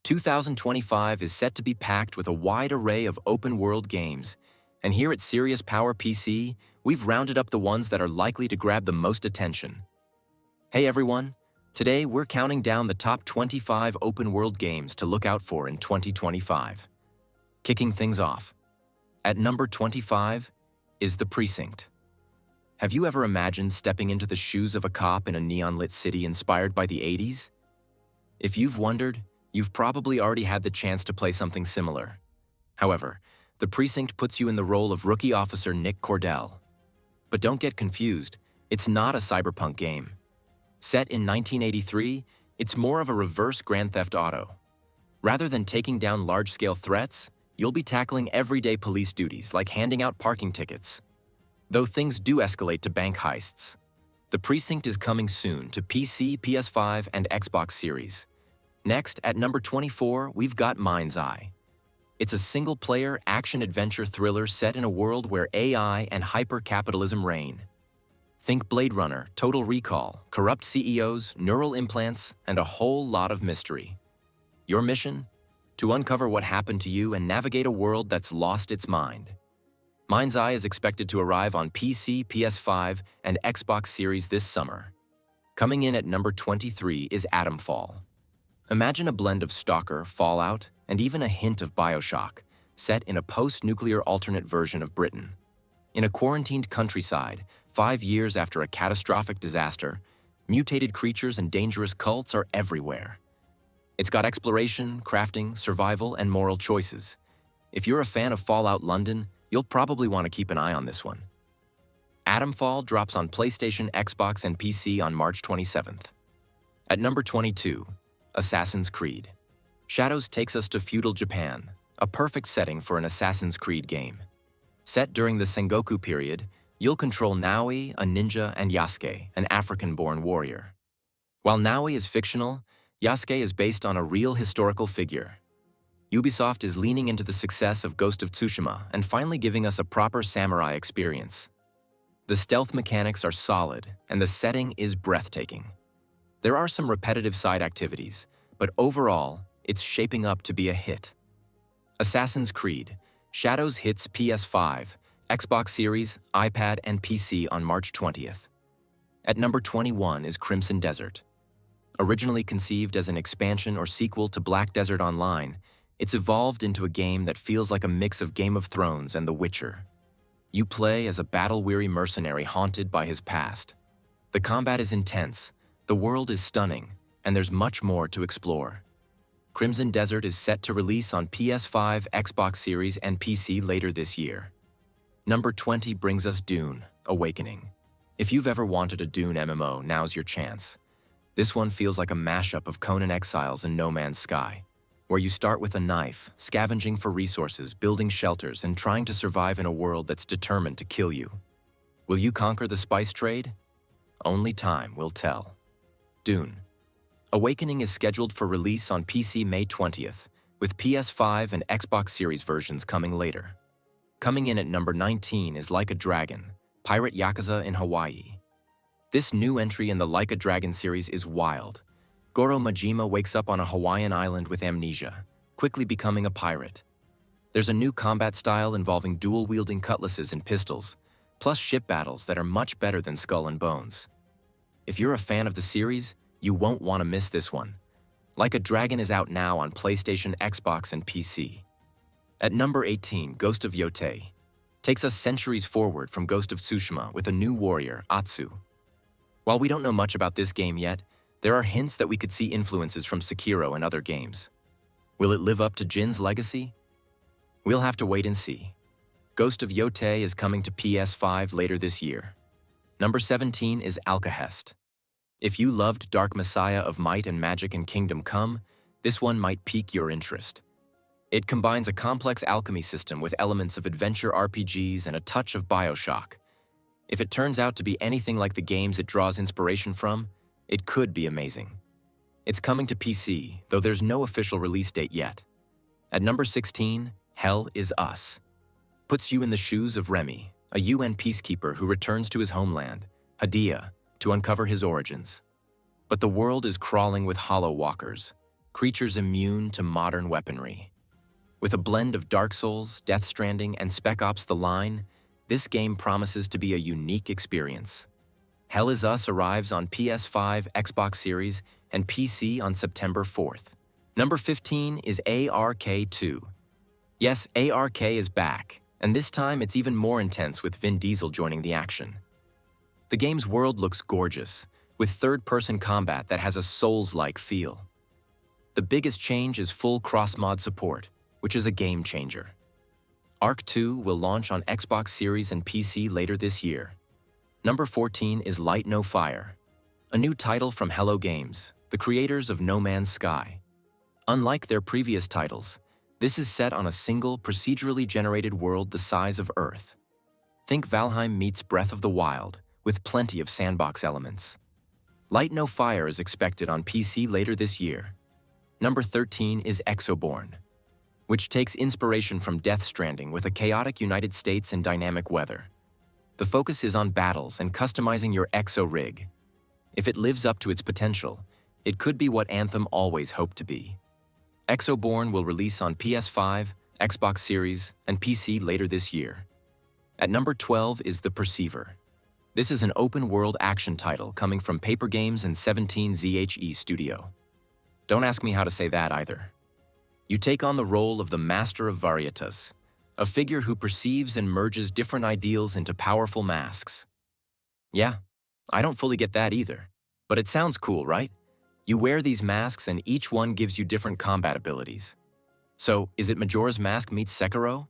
2025 is set to be packed with a wide array of open-world games, and here at Sirius Power PC, we've rounded up the ones that are likely to grab the most attention. Hey everyone, today we're counting down the top 25 open-world games to look out for in 2025. Kicking things off, at number 25 is The Precinct. Have you ever imagined stepping into the shoes of a cop in a neon-lit city inspired by the 80s? If you've wondered, you've probably already had the chance to play something similar. However, The Precinct puts you in the role of rookie officer Nick Cordell. But don't get confused, it's not a cyberpunk game. Set in 1983, it's more of a reverse Grand Theft Auto. Rather than taking down large-scale threats, you'll be tackling everyday police duties like handing out parking tickets. Though things do escalate to bank heists. The Precinct is coming soon to PC, PS5, and Xbox Series. Next, at number 24, we've got MindsEye. It's a single-player, action-adventure thriller set in a world where AI and hyper-capitalism reign. Think Blade Runner, Total Recall, corrupt CEOs, neural implants, and a whole lot of mystery. Your mission? To uncover what happened to you and navigate a world that's lost its mind. MindsEye is expected to arrive on PC, PS5, and Xbox Series this summer. Coming in at number 23 is Atomfall. Imagine a blend of Stalker, Fallout, and even a hint of BioShock, set in a post-nuclear alternate version of Britain. In a quarantined countryside, 5 years after a catastrophic disaster, mutated creatures and dangerous cults are everywhere. It's got exploration, crafting, survival, and moral choices. If you're a fan of Fallout London, you'll probably want to keep an eye on this one. Atomfall drops on PlayStation, Xbox, and PC on March 27th. At number 22, Assassin's Creed. Shadows takes us to Feudal Japan, a perfect setting for an Assassin's Creed game. Set during the Sengoku period, you'll control Naoi, a ninja, and Yasuke, an African-born warrior. While Naoi is fictional, Yasuke is based on a real historical figure. Ubisoft is leaning into the success of Ghost of Tsushima and finally giving us a proper samurai experience. The stealth mechanics are solid, and the setting is breathtaking. There are some repetitive side activities, but overall, it's shaping up to be a hit. Assassin's Creed. Shadows hits PS5, Xbox Series, iPad, and PC on March 20th. At number 21 is Crimson Desert. Originally conceived as an expansion or sequel to Black Desert Online, it's evolved into a game that feels like a mix of Game of Thrones and The Witcher. You play as a battle-weary mercenary haunted by his past. The combat is intense, the world is stunning, and there's much more to explore. Crimson Desert is set to release on PS5, Xbox Series, and PC later this year. Number 20 brings us Dune, Awakening. If you've ever wanted a Dune MMO, now's your chance. This one feels like a mashup of Conan Exiles and No Man's Sky, where you start with a knife, scavenging for resources, building shelters, and trying to survive in a world that's determined to kill you. Will you conquer the spice trade? Only time will tell. Dune. Awakening is scheduled for release on PC May 20th, with PS5 and Xbox Series versions coming later. Coming in at number 19 is Like a Dragon, Pirate Yakuza in Hawaii. This new entry in the Like a Dragon series is wild. Goro Majima wakes up on a Hawaiian island with amnesia, quickly becoming a pirate. There's a new combat style involving dual-wielding cutlasses and pistols, plus ship battles that are much better than Skull and Bones. If you're a fan of the series, you won't want to miss this one. Like a Dragon is out now on PlayStation, Xbox, and PC. At number 18, Ghost of Yotei takes us centuries forward from Ghost of Tsushima with a new warrior, Atsu. While we don't know much about this game yet, there are hints that we could see influences from Sekiro and other games. Will it live up to Jin's legacy? We'll have to wait and see. Ghost of Yotei is coming to PS5 later this year. Number 17 is Alcahest. If you loved Dark Messiah of Might and Magic and Kingdom Come, this one might pique your interest. It combines a complex alchemy system with elements of adventure RPGs and a touch of BioShock. If it turns out to be anything like the games it draws inspiration from, it could be amazing. It's coming to PC, though there's no official release date yet. At number 16, Hell is Us. Puts you in the shoes of Remy, a UN peacekeeper who returns to his homeland, Hadia, to uncover his origins. But the world is crawling with hollow walkers. creatures immune to modern weaponry. With a blend of Dark Souls, Death Stranding, and Spec Ops: The Line, this game promises to be a unique experience. Hell Is Us arrives on PS5, Xbox Series, and PC on September 4th. Number 15 is ARK-2. Yes, ARK is back, and this time it's even more intense with Vin Diesel joining the action. The game's world looks gorgeous, with third-person combat that has a Souls-like feel. The biggest change is full cross-mod support, which is a game changer. ARK 2 will launch on Xbox Series and PC later this year. Number 14 is Light No Fire, a new title from Hello Games, the creators of No Man's Sky. Unlike their previous titles, this is set on a single, procedurally generated world the size of Earth. Think Valheim meets Breath of the Wild, with plenty of sandbox elements. Light No Fire is expected on PC later this year. Number 13 is Exoborn, which takes inspiration from Death Stranding with a chaotic United States and dynamic weather. The focus is on battles and customizing your exo rig. If it lives up to its potential, it could be what Anthem always hoped to be. Exoborn will release on PS5, Xbox Series, and PC later this year. At number 12 is The Perceiver. This is an open-world action title coming from Paper Games and 17ZHE Studio. Don't ask me how to say that either. You take on the role of the Master of Varietas, a figure who perceives and merges different ideals into powerful masks. Yeah, I don't fully get that either, but it sounds cool, right? You wear these masks and each one gives you different combat abilities. So, is it Majora's Mask meets Sekiro?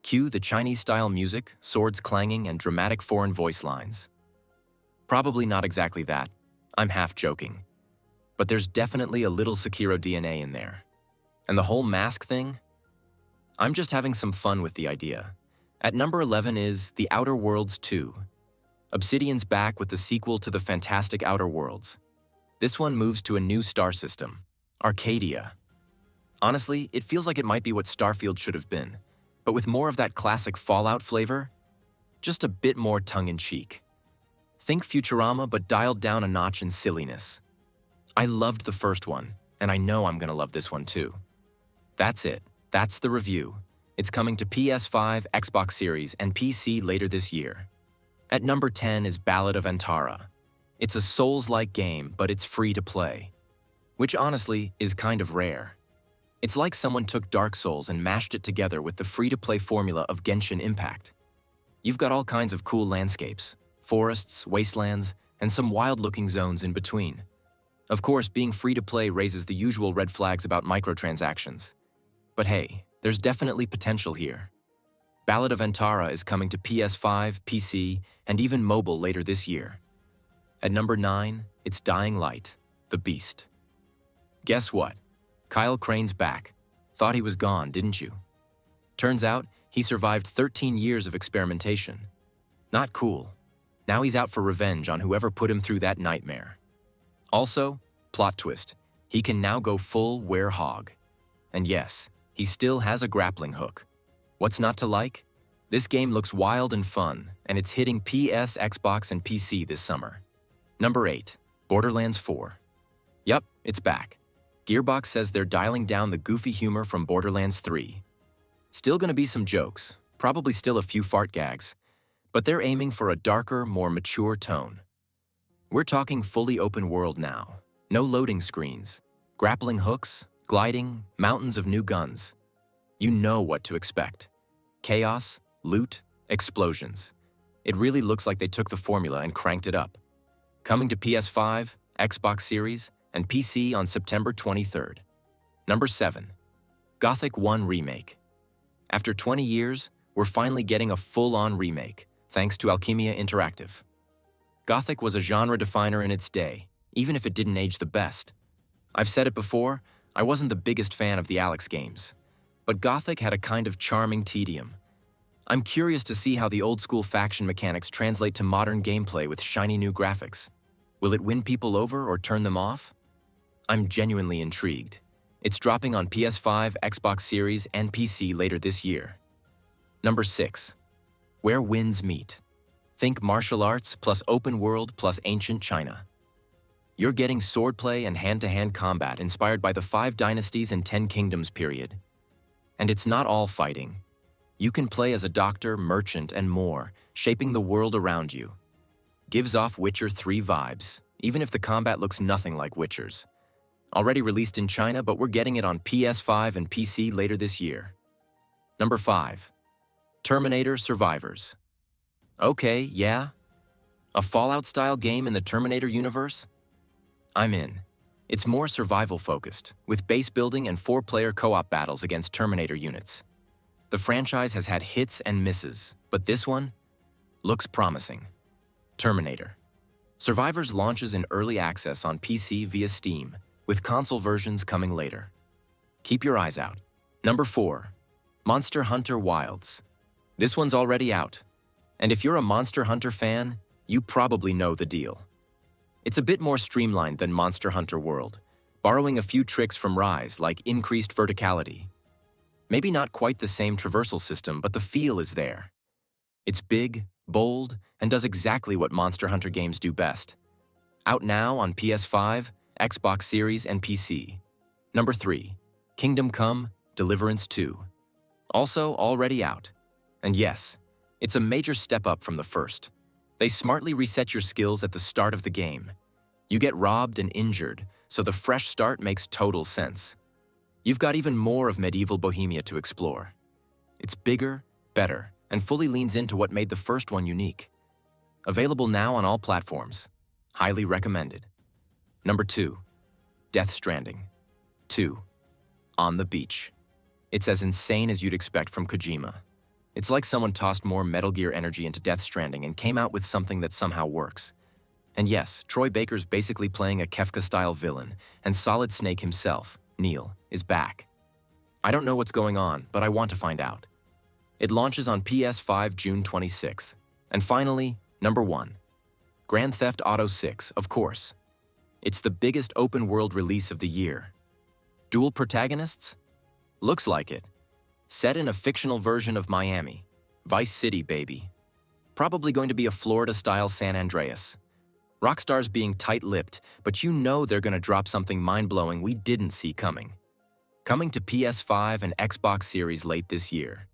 Cue the Chinese-style music, swords clanging, and dramatic foreign voice lines. Probably not exactly that. I'm half joking. But there's definitely a little Sekiro DNA in there. And the whole mask thing? I'm just having some fun with the idea. At number 11 is The Outer Worlds 2. Obsidian's back with the sequel to the fantastic Outer Worlds. This one moves to a new star system, Arcadia. Honestly, it feels like it might be what Starfield should have been, but with more of that classic Fallout flavor, just a bit more tongue-in-cheek. Think Futurama, but dialed down a notch in silliness. I loved the first one, and I know I'm gonna love this one too. That's it. That's the review. It's coming to PS5, Xbox Series, and PC later this year. At number 10 is Ballad of Antara. It's a Souls-like game, but it's free to play, which honestly is kind of rare. It's like someone took Dark Souls and mashed it together with the free-to-play formula of Genshin Impact. You've got all kinds of cool landscapes, forests, wastelands, and some wild-looking zones in between. Of course, being free-to-play raises the usual red flags about microtransactions. But hey, there's definitely potential here. Ballad of Antara is coming to PS5, PC, and even mobile later this year. At number 9, it's Dying Light, The Beast. Guess what? Kyle Crane's back. Thought he was gone, didn't you? Turns out, he survived 13 years of experimentation. Not cool. Now he's out for revenge on whoever put him through that nightmare. Also, plot twist, he can now go full werehog. And yes, he still has a grappling hook. What's not to like? This game looks wild and fun, and it's hitting PS, Xbox, and PC this summer. Number 8, Borderlands 4. Yup, it's back. Gearbox says they're dialing down the goofy humor from Borderlands 3. Still gonna be some jokes, probably still a few fart gags, but they're aiming for a darker, more mature tone. We're talking fully open world now. No loading screens, grappling hooks, gliding, mountains of new guns. You know what to expect. Chaos, loot, explosions. It really looks like they took the formula and cranked it up. Coming to PS5, Xbox Series, and PC on September 23rd. Number 7, Gothic 1 Remake. After 20 years, we're finally getting a full-on remake, thanks to Alchemia Interactive. Gothic was a genre definer in its day, even if it didn't age the best. I've said it before, I wasn't the biggest fan of the Alex games, but Gothic had a kind of charming tedium. I'm curious to see how the old-school faction mechanics translate to modern gameplay with shiny new graphics. Will it win people over or turn them off? I'm genuinely intrigued. It's dropping on PS5, Xbox Series, and PC later this year. Number 6, Where Winds Meet. Think martial arts plus open world plus ancient China. You're getting swordplay and hand-to-hand combat inspired by the 5 Dynasties and 10 Kingdoms period. And it's not all fighting. You can play as a doctor, merchant, and more, shaping the world around you. Gives off Witcher 3 vibes, even if the combat looks nothing like Witcher's. Already released in China, but we're getting it on PS5 and PC later this year. Number 5. Terminator Survivors. Okay, yeah. A Fallout-style game in the Terminator universe? I'm in. It's more survival-focused, with base building and 4-player co-op battles against Terminator units. The franchise has had hits and misses, but this one looks promising. Terminator. Survivors launches in early access on PC via Steam, with console versions coming later. Keep your eyes out. Number 4. Monster Hunter Wilds. This one's already out. And if you're a Monster Hunter fan, you probably know the deal. It's a bit more streamlined than Monster Hunter World, borrowing a few tricks from Rise like increased verticality. Maybe not quite the same traversal system, but the feel is there. It's big, bold, and does exactly what Monster Hunter games do best. Out now on PS5, Xbox Series, and PC. Number 3. Kingdom Come: Deliverance 2. Also already out. And yes, it's a major step up from the first. They smartly reset your skills at the start of the game. You get robbed and injured, so the fresh start makes total sense. You've got even more of medieval Bohemia to explore. It's bigger, better, and fully leans into what made the first one unique. Available now on all platforms. Highly recommended. Number 2. Death Stranding 2. On the Beach. It's as insane as you'd expect from Kojima. It's like someone tossed more Metal Gear energy into Death Stranding and came out with something that somehow works. And yes, Troy Baker's basically playing a Kefka-style villain, and Solid Snake himself, Neil, is back. I don't know what's going on, but I want to find out. It launches on PS5 June 26th. And finally, number 1. Grand Theft Auto 6, of course. It's the biggest open-world release of the year. Dual protagonists? Looks like it. Set in a fictional version of Miami. Vice City, baby. Probably going to be a Florida-style San Andreas. Rockstar's being tight-lipped, but you know they're going to drop something mind-blowing we didn't see coming. Coming to PS5 and Xbox Series late this year.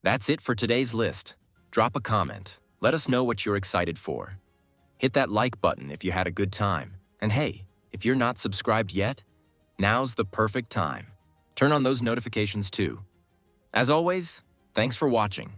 That's it for today's list. Drop a comment. Let us know what you're excited for. Hit that like button if you had a good time. And hey, if you're not subscribed yet, now's the perfect time. Turn on those notifications too. As always, thanks for watching.